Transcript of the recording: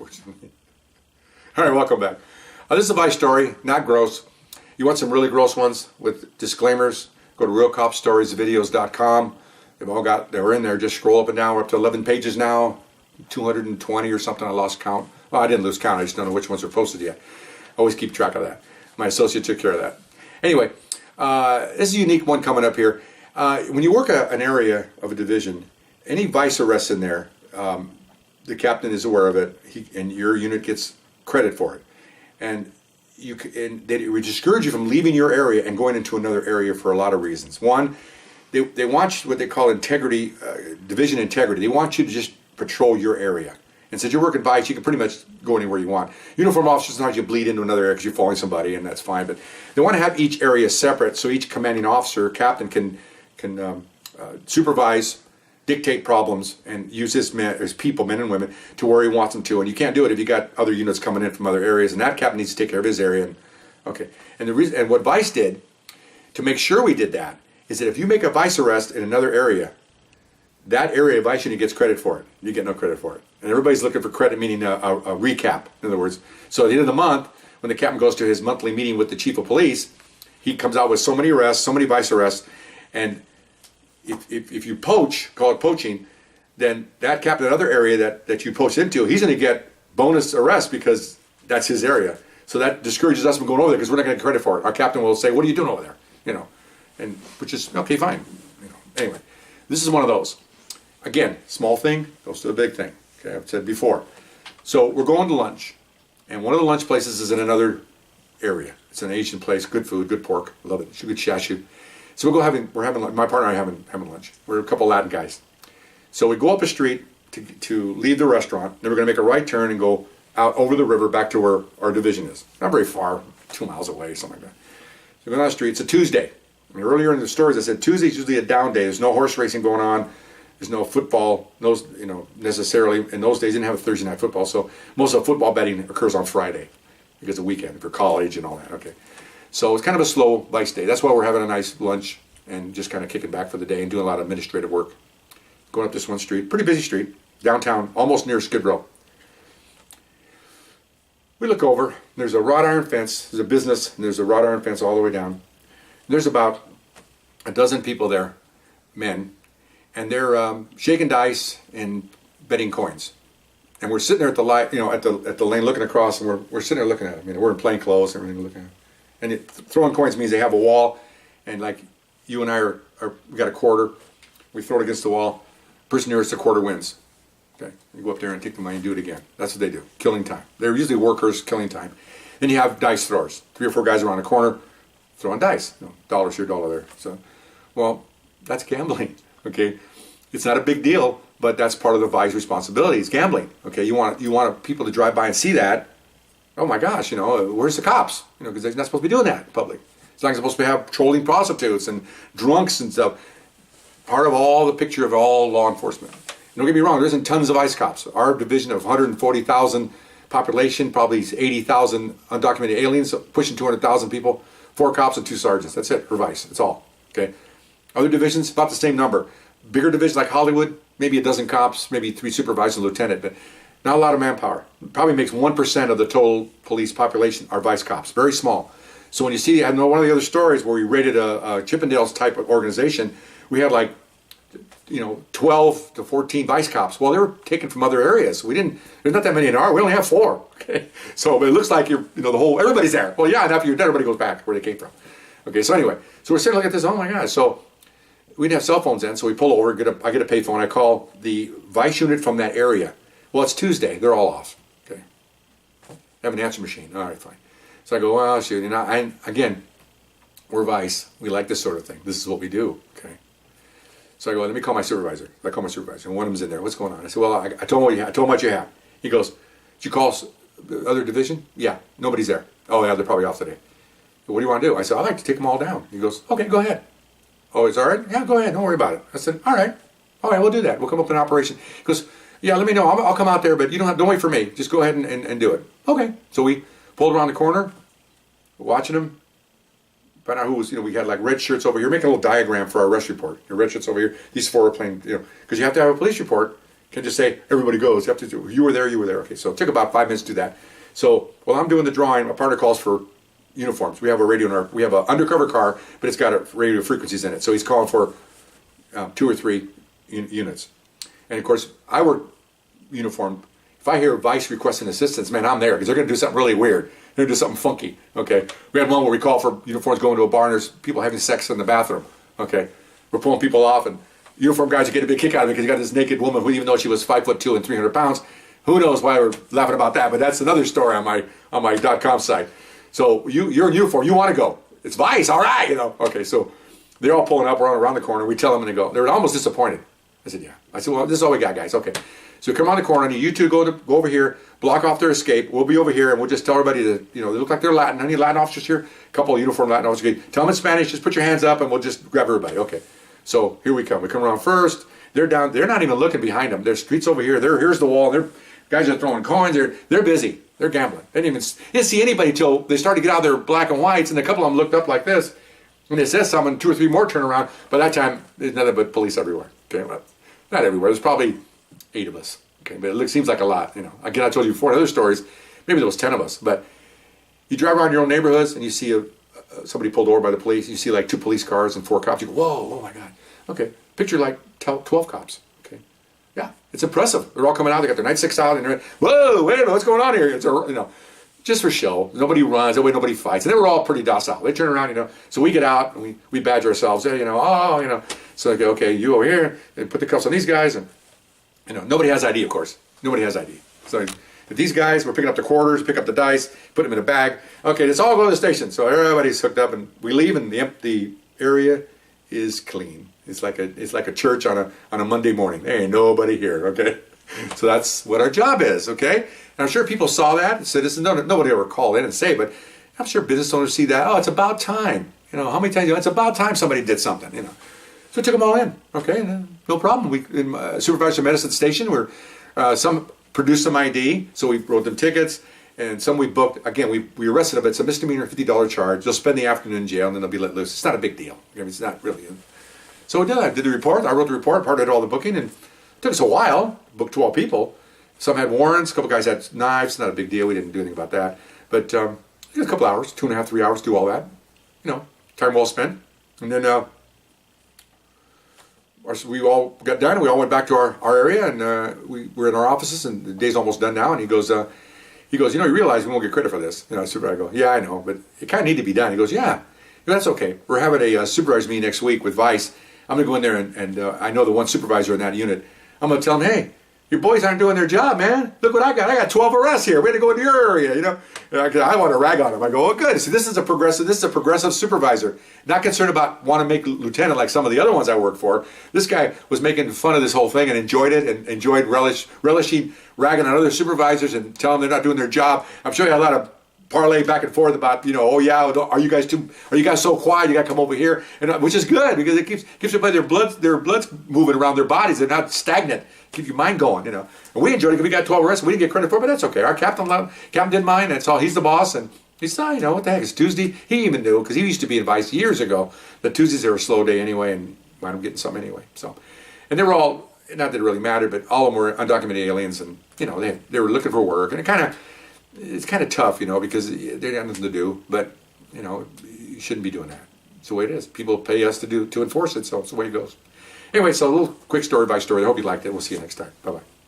unfortunately. All right, welcome back. This is a Vice story, not gross. You want some really gross ones with disclaimers? Go to realcopstoriesvideos.com. They're in there. Just scroll up and down. We're up to 11 pages now, 220 or something. I lost count. Well, I didn't lose count. I just don't know which ones are posted yet. I always keep track of that. My associate took care of that. Anyway, this is a unique one coming up here. When you work an area of a division, any vice arrests in there, the captain is aware of it, and your unit gets credit for it. And they would discourage you from leaving your area and going into another area for a lot of reasons. One, they want what they call integrity, division integrity. They want you to just patrol your area. And since you're working vice, you can pretty much go anywhere you want. Uniform officers, sometimes you bleed into another area because you're following somebody, and that's fine. But they want to have each area separate so each commanding officer, captain, can supervise, dictate problems, and use his people, men and women, to where he wants them to. And you can't do it if you got other units coming in from other areas, and that captain needs to take care of his area. And what Vice did to make sure we did that is that if you make a vice arrest in another area, that area of vice unit gets credit for it. You get no credit for it. And everybody's looking for credit, meaning a recap, in other words. So at the end of the month, when the captain goes to his monthly meeting with the chief of police, he comes out with so many arrests, so many vice arrests, and if you poach, call it poaching, then that captain in another area that you poached into, he's going to get bonus arrests because that's his area. So that discourages us from going over there because we're not going to get credit for it. Our captain will say, "What are you doing over there?" And which is okay, fine. Anyway, this is one of those. Again, small thing goes to a big thing. Okay, I've said before. So we're going to lunch, and one of the lunch places is in another area. It's an Asian place, good food, good pork, love it, good chashu. So we're having my partner and I having lunch. We're a couple Latin guys. So we go up a street to leave the restaurant. Then we're going to make a right turn and go out over the river back to where our division is. Not very far, 2 miles away, something like that. So we're going down the street. It's a Tuesday. Earlier in the stories I said Tuesday's usually a down day. There's no horse racing going on. There's no football. Necessarily in those days didn't have a Thursday night football. So most of the football betting occurs on Friday because of the weekend for college and all that. Okay. So it's kind of a slow vice day. That's why we're having a nice lunch and just kind of kicking back for the day and doing a lot of administrative work. Going up this one street, pretty busy street, downtown, almost near Skid Row. We look over, there's a wrought iron fence, there's a business, and there's a wrought iron fence all the way down. There's about a dozen people there, men, and they're shaking dice and betting coins. And we're sitting there at the light, at the lane looking across, and we're sitting there looking at them. We're in plain clothes and everything looking at them. And throwing coins means they have a wall, and like you and I we got a quarter, we throw it against the wall, person nearest the quarter wins. Okay, you go up there and take the money and do it again. That's what they do, killing time. They're usually workers killing time. Then you have dice throwers, 3 or 4 guys around the corner throwing dice, dollar here, dollar there. So, well, that's gambling, okay? It's not a big deal, but that's part of the vice responsibility, is gambling, okay? You want people to drive by and see that. Oh my gosh, where's the cops? Because they're not supposed to be doing that in public. It's not supposed to have trolling prostitutes and drunks and stuff. Part of all the picture of all law enforcement. Don't get me wrong, there isn't tons of ICE cops. Our division of 140,000 population, probably 80,000 undocumented aliens, pushing 200,000 people, 4 cops and 2 sergeants. That's it for vice. That's all. Okay. Other divisions, about the same number. Bigger divisions like Hollywood, maybe a dozen cops, maybe 3 supervisors and lieutenant, but not a lot of manpower. Probably makes 1% of the total police population are vice cops. Very small. So when you see, I know one of the other stories where we raided a Chippendales type of organization, we had 12 to 14 vice cops. Well, they were taken from other areas. There's not that many in our, we only have 4. Okay. So, but it looks like everybody's there. Well, yeah, and after you're dead, everybody goes back where they came from. Okay, so anyway, so we're sitting looking at this, oh my gosh. So we didn't have cell phones then, so we pull over, I get a payphone, I call the vice unit from that area. Well, it's Tuesday, they're all off. Okay. I have an answer machine. All right, fine. So I go, well, shoot, and again, we're vice. We like this sort of thing. This is what we do. Okay. So I go, let me call my supervisor. I call my supervisor, and one of them's in there. What's going on? I said, well, I told him what you have. He goes, did you call the other division? Yeah, nobody's there. Oh, yeah, they're probably off today. What do you want to do? I said, I'd like to take them all down. He goes, okay, go ahead. Oh, it's all right? Yeah, go ahead. Don't worry about it. I said, all right, we'll do that. We'll come up with an operation. He goes, yeah, let me know. I'll come out there, but don't wait for me. Just go ahead and do it. Okay. So we pulled around the corner, watching them. Find out who was, we had like red shirts over here. Make a little diagram for our arrest report. Your red shirts over here. These 4 are playing, because you have to have a police report. Can't just say everybody goes. You have to do. You were there. You were there. Okay. So it took about 5 minutes to do that. So while I'm doing the drawing, my partner calls for uniforms. We have a radio in our. We have an undercover car, but it's got a radio frequencies in it. So he's calling for 2 or 3 units. And of course, I work uniformed. If I hear Vice requesting assistance, man, I'm there because they're going to do something really weird. They're going to do something funky. Okay. We had one where we call for uniforms going to a bar and there's people having sex in the bathroom. Okay. We're pulling people off and uniform guys are getting a big kick out of it because you got this naked woman who, even though she was 5'2" and 300 pounds, who knows why we're laughing about that? But that's another story on my .com site. So you're in uniform. You want to go? It's Vice. All right. Okay. So they're all pulling up. We're around the corner. We tell them and they go. They're almost disappointed. I said, yeah. I said, well, this is all we got, guys. Okay. So come on the corner. You two go over here. Block off their escape. We'll be over here, and we'll just tell everybody that, they look like they're Latin. Any Latin officers here? A couple of uniformed Latin officers. Okay. Tell them in Spanish. Just put your hands up, and we'll just grab everybody. Okay. So here we come. We come around first. They're down. They're not even looking behind them. There's streets over here. Here's the wall. Guys are throwing coins. They're busy. They're gambling. They didn't see anybody till they started to get out of their black and whites, and a couple of them looked up like this. And it says something, 2 or 3 more turn around. By that time, there's nothing but police everywhere. Okay, well, not everywhere. There's probably 8 of us. Okay, but it seems like a lot. Again, I told you before in other stories, maybe there was 10 of us. But you drive around your own neighborhoods and you see somebody pulled over by the police. You see like 2 police cars and 4 cops. You go, whoa, oh my God. Okay, picture like 12 cops. Okay, yeah, it's impressive. They're all coming out. They got their nightsticks out and they're, whoa, wait a minute, what's going on here? It's just for show. Nobody runs. Nobody fights. And they were all pretty docile. They turn around, So we get out and we badger ourselves. Hey, So they go, okay, you over here. They put the cuffs on these guys. And, nobody has ID, of course. Nobody has ID. So if these guys were picking up the quarters, pick up the dice, put them in a bag. Okay, let's all go to the station. So everybody's hooked up and we leave and the area is clean. It's like a church on a Monday morning. There ain't nobody here, okay? So that's what our job is, okay? And I'm sure people saw that, citizens, nobody ever called in and say, but I'm sure business owners see that. Oh, it's about time. How many times, it's about time somebody did something, So we took them all in, okay? No problem. Supervisor met us at the station. Some produced some ID, so we wrote them tickets, and some we booked. Again, we arrested them. It's a misdemeanor $50 charge. They'll spend the afternoon in jail, and then they'll be let loose. It's not a big deal. It's not really. So we did. I did the report. I wrote the report. Part of all the booking, and it took us a while. Booked 12 people. Some had warrants. A couple guys had knives. Not a big deal. We didn't do anything about that. But it was a couple hours, 2.5, 3 hours, do all that. Time well spent. And then we all got done. And we all went back to our area, and we were in our offices. And the day's almost done now. And he goes, you realize we won't get credit for this. Supervisor, I go, yeah, I know, but it kind of need to be done. He goes, yeah, that's okay. We're having a supervisor meeting next week with Vice. I'm going to go in there and I know the one supervisor in that unit. I'm going to tell him, hey, your boys aren't doing their job, man. Look what I got. I got 12 arrests here. We had to go into your area, I want to rag on him. I go, oh, good. See, this is a progressive supervisor. Not concerned about want to make lieutenant like some of the other ones I work for. This guy was making fun of this whole thing and enjoyed it and enjoyed relishing ragging on other supervisors and telling them they're not doing their job. I'm sure you had a lot of parlay back and forth about, oh yeah, are you guys so quiet? You got to come over here, and which is good because it keeps everybody their blood's moving around their bodies. They're not stagnant. Keep your mind going, And we enjoyed it because we got 12 arrests. We didn't get credit for it, but that's okay. Our captain didn't mind. That's all. He's the boss, and he's not. What the heck? It's Tuesday. He even knew because he used to be in Vice years ago. That Tuesdays are a slow day anyway, and wound up getting something anyway. So, and they were all not that it really mattered, but all of them were undocumented aliens, and they were looking for work, and it's kind of tough, because they got nothing to do, but, you shouldn't be doing that. It's the way it is. People pay us to enforce it, so it's the way it goes. Anyway, so a little quick story by story. I hope you liked it. We'll see you next time. Bye-bye.